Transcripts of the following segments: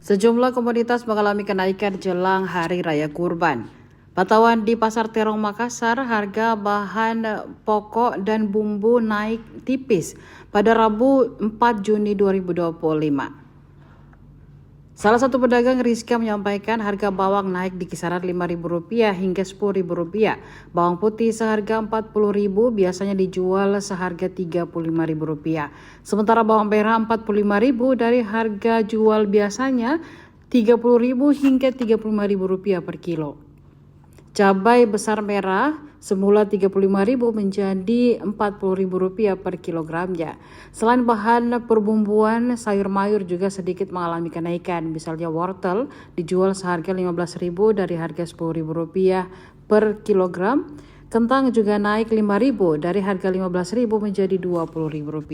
Sejumlah komoditas mengalami kenaikan jelang Hari Raya Kurban. Pantauan di Pasar Terong Makassar, harga bahan pokok dan bumbu naik tipis pada Rabu 4 Juni 2025. Salah satu pedagang, Rizka, menyampaikan harga bawang naik di kisaran Rp5.000 hingga Rp10.000. Bawang putih seharga Rp40.000 biasanya dijual seharga Rp35.000. Sementara bawang merah Rp45.000 dari harga jual biasanya Rp30.000 hingga Rp35.000 per kilo. Cabai besar merah semula Rp35.000 menjadi Rp40.000 per kilogramnya. Selain bahan perbumbuan, sayur mayur juga sedikit mengalami kenaikan. Misalnya wortel dijual seharga Rp15.000 dari harga Rp10.000 per kilogram. Kentang juga naik Rp5.000 dari harga Rp15.000 menjadi Rp20.000.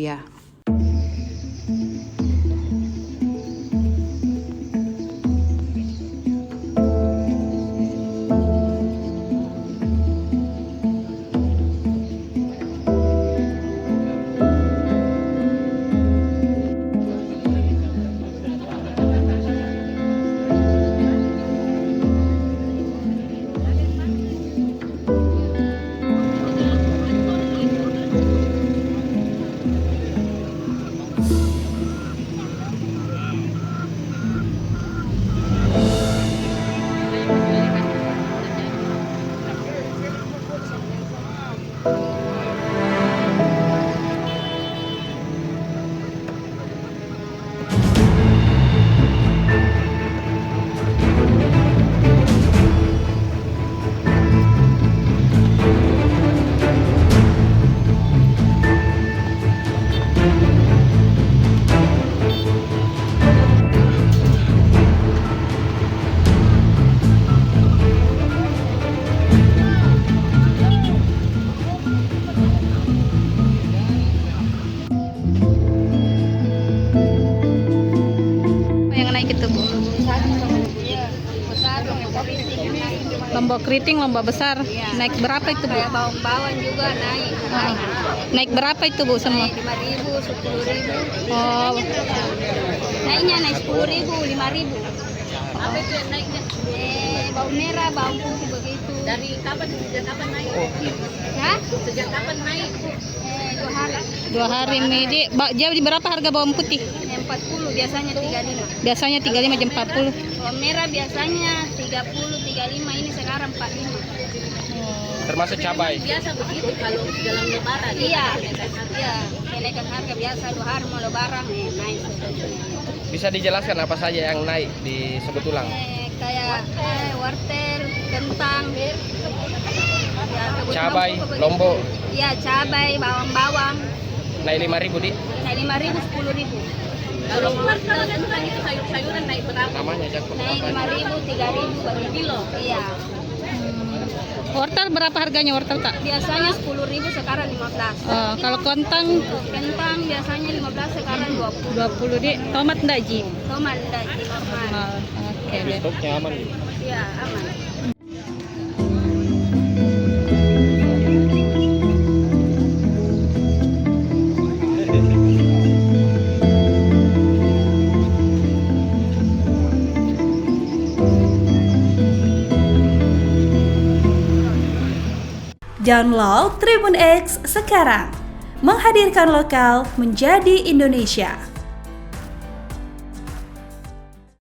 Yang naik itu, Bu? Lombok keriting, lomba besar. Naik berapa itu, Bu? Kayak bawang-bawang juga naik. Naik berapa itu, Bu, semua? Naik Rp5.000, Rp10.000. Oh, Naiknya naik Rp10.000, Rp5.000. Apa itu yang naiknya? Bawang merah, bawang putih begitu. Dari kapan? Sejak kapan naik? Hah? Sejak kapan naik? 2 hari. 2 hari. Jadi berapa harga bawang putih? Yang 40, biasanya 35. Biasanya 35 jam 40. Bawang merah biasanya 30, 35, ini sekarang 45. Termasuk cabai. Biasa begitu kalau dalam lebaran. Iya, iya. Kenaikan harga biasa 2 hari mau lebaran naik. Bisa dijelaskan apa saja yang naik di Sebetulang? Kayak wortel, kentang, ya, Cabai, lombok. Iya, cabai, bawang-bawang. Naik Rp5.000 di. Naik Rp5.000, Rp10.000. Kalau wortel, kentang itu sayur-sayuran naik berapa? Namanya Jakub Naik apa? Rp5.000, Rp3.000 per kilo. Iya. Wortel berapa harganya wortel, Tak? Biasanya Rp10.000, sekarang Rp15. Kalau kentang Kentang biasanya Rp15, sekarang Rp20. 20, Di. Tomat enggak, Ji? Tomat daging normal. Oke deh. Stoknya aman. Iya, aman. Download Tribun X sekarang, menghadirkan lokal menjadi Indonesia.